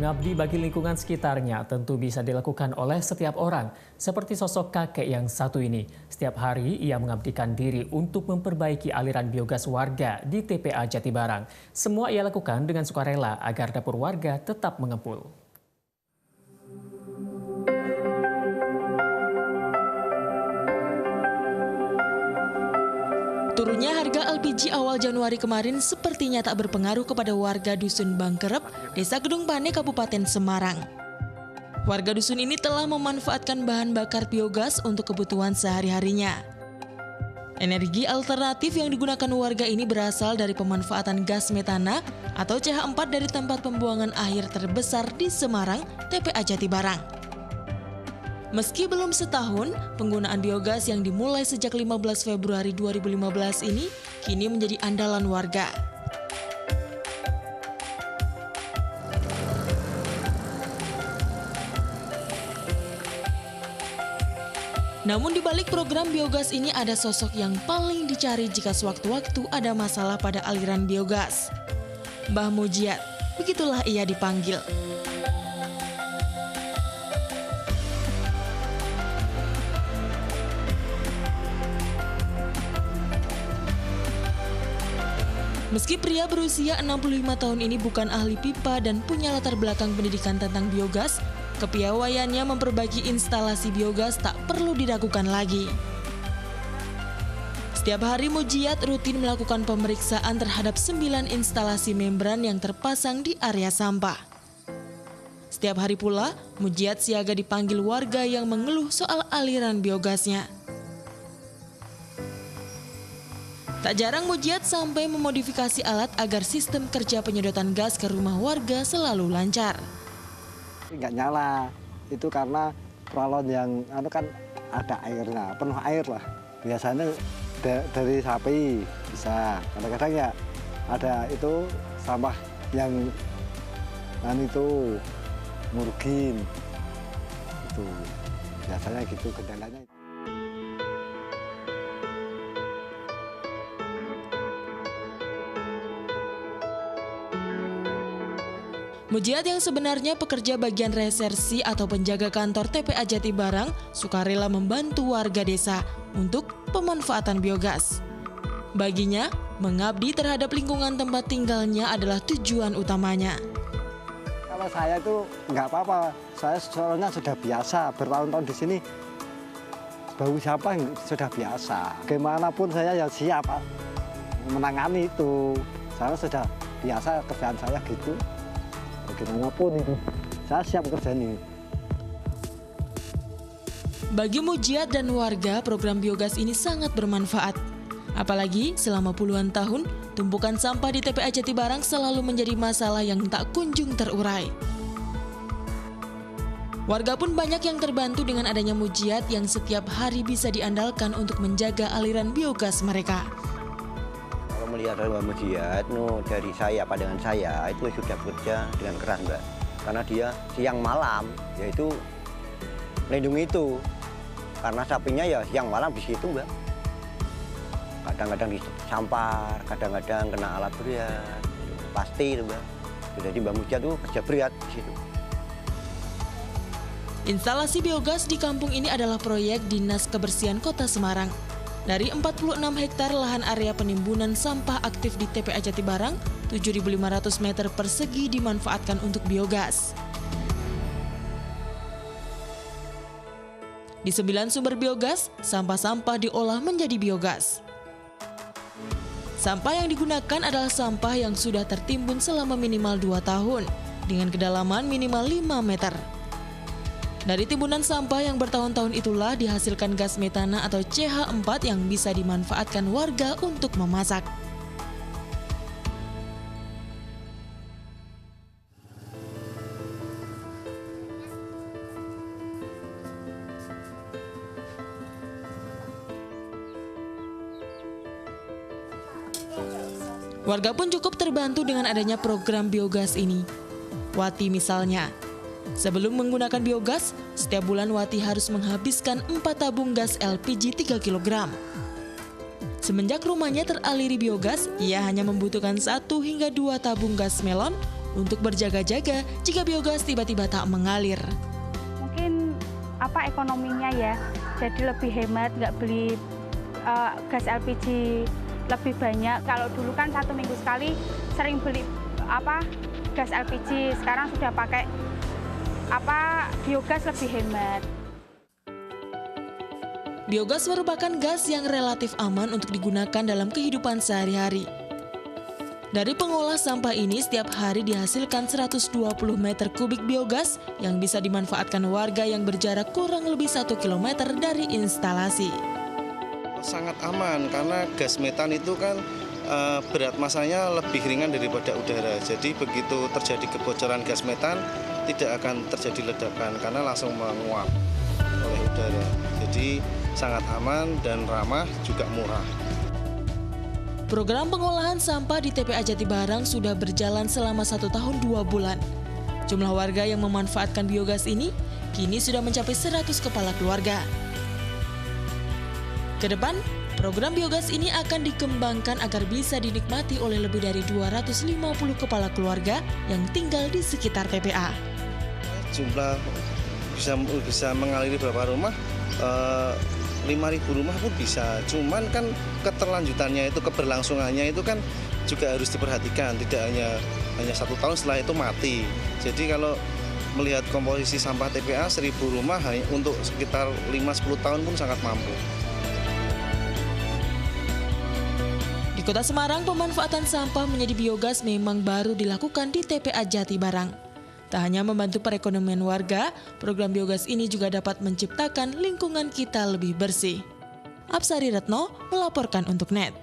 Mengabdi bagi lingkungan sekitarnya tentu bisa dilakukan oleh setiap orang, seperti sosok kakek yang satu ini. Setiap hari ia mengabdikan diri untuk memperbaiki aliran biogas warga di TPA Jatibarang. Semua ia lakukan dengan sukarela agar dapur warga tetap mengepul. Turunnya harga LPG awal Januari kemarin sepertinya tak berpengaruh kepada warga Dusun Bangkerep, Desa Gedung Pane, Kabupaten Semarang. Warga dusun ini telah memanfaatkan bahan bakar biogas untuk kebutuhan sehari-harinya. Energi alternatif yang digunakan warga ini berasal dari pemanfaatan gas metana atau CH4 dari tempat pembuangan akhir terbesar di Semarang, TPA Jatibarang. Meski belum setahun, penggunaan biogas yang dimulai sejak 15 Februari 2015 ini kini menjadi andalan warga. Namun di balik program biogas ini ada sosok yang paling dicari jika sewaktu-waktu ada masalah pada aliran biogas. Mbah Mujiat, begitulah ia dipanggil. Meski pria berusia 65 tahun ini bukan ahli pipa dan punya latar belakang pendidikan tentang biogas, kepiawaiannya memperbaiki instalasi biogas tak perlu diragukan lagi. Setiap hari Mujiat rutin melakukan pemeriksaan terhadap 9 instalasi membran yang terpasang di area sampah. Setiap hari pula, Mujiat siaga dipanggil warga yang mengeluh soal aliran biogasnya. Tak jarang Mujiat sampai memodifikasi alat agar sistem kerja penyedotan gas ke rumah warga selalu lancar. Nggak nyala, itu karena pralon yang kan ada airnya, penuh air lah. Biasanya dari sapi bisa, kadang-kadang ya ada itu sampah yang itu murgin, itu biasanya gitu kendalanya. Mujiat yang sebenarnya pekerja bagian resersi atau penjaga kantor TPA Jatibarang sukarela membantu warga desa untuk pemanfaatan biogas. Baginya, mengabdi terhadap lingkungan tempat tinggalnya adalah tujuan utamanya. Kalau saya itu nggak apa-apa, saya soalnya sudah biasa bertahun-tahun di sini. Bau sampah sudah biasa. Bagaimanapun saya ya siap menangani itu. Saya sudah biasa kerjaan saya gitu. Bagaimanapun itu, saya siap kerja ini. Bagi Mujiat dan warga, program biogas ini sangat bermanfaat. Apalagi selama puluhan tahun, tumpukan sampah di TPA Jatibarang selalu menjadi masalah yang tak kunjung terurai. Warga pun banyak yang terbantu dengan adanya Mujiat yang setiap hari bisa diandalkan untuk menjaga aliran biogas mereka. Melihat Mbak Mujiat, dari saya, pandangan saya itu sudah bekerja dengan keras, Mbak. Karena dia siang malam, yaitu melindungi itu. Karena sapinya ya siang malam di situ, Mbak. Kadang-kadang disampar, kadang-kadang kena alat berat, pasti itu, Mbak. Jadi Mbak Mujiat itu kerja berat di situ. Instalasi biogas di kampung ini adalah proyek Dinas Kebersihan Kota Semarang. Dari 46 hektar lahan area penimbunan sampah aktif di TPA Jatibarang, 7.500 meter persegi dimanfaatkan untuk biogas. Di 9 sumber biogas, sampah-sampah diolah menjadi biogas. Sampah yang digunakan adalah sampah yang sudah tertimbun selama minimal 2 tahun, dengan kedalaman minimal 5 meter. Dari timbunan sampah yang bertahun-tahun itulah dihasilkan gas metana atau CH4 yang bisa dimanfaatkan warga untuk memasak. Warga pun cukup terbantu dengan adanya program biogas ini. Wati misalnya, sebelum menggunakan biogas, setiap bulan Wati harus menghabiskan 4 tabung gas LPG 3 kg. Semenjak rumahnya teraliri biogas, ia hanya membutuhkan 1 hingga 2 tabung gas melon untuk berjaga-jaga jika biogas tiba-tiba tak mengalir. Mungkin ekonominya ya, jadi lebih hemat, nggak beli gas LPG lebih banyak. Kalau dulu kan 1 minggu sekali sering beli gas LPG, sekarang sudah pakai biogas lebih hemat. Biogas merupakan gas yang relatif aman untuk digunakan dalam kehidupan sehari-hari. Dari pengolah sampah ini setiap hari dihasilkan 120 meter kubik biogas yang bisa dimanfaatkan warga yang berjarak kurang lebih 1 km dari instalasi. Sangat aman karena gas metan itu kan berat masanya lebih ringan daripada udara. Jadi begitu terjadi kebocoran gas metan tidak akan terjadi ledakan karena langsung menguap oleh udara. Jadi sangat aman dan ramah juga murah. Program pengolahan sampah di TPA Jatibarang sudah berjalan selama 1 tahun 2 bulan. Jumlah warga yang memanfaatkan biogas ini kini sudah mencapai 100 kepala keluarga. Ke depan, program biogas ini akan dikembangkan agar bisa dinikmati oleh lebih dari 250 kepala keluarga yang tinggal di sekitar TPA. Jumlah bisa mengaliri berapa rumah? 5.000 rumah pun bisa, cuman kan keterlanjutannya itu, keberlangsungannya itu kan juga harus diperhatikan, tidak hanya 1 tahun setelah itu mati. Jadi kalau melihat komposisi sampah TPA 1.000 rumah untuk sekitar 5-10 tahun pun sangat mampu. Di Kota Semarang, pemanfaatan sampah menjadi biogas memang baru dilakukan di TPA Jatibarang. Tak hanya membantu perekonomian warga, program biogas ini juga dapat menciptakan lingkungan kita lebih bersih. Apsari Retno melaporkan untuk NET.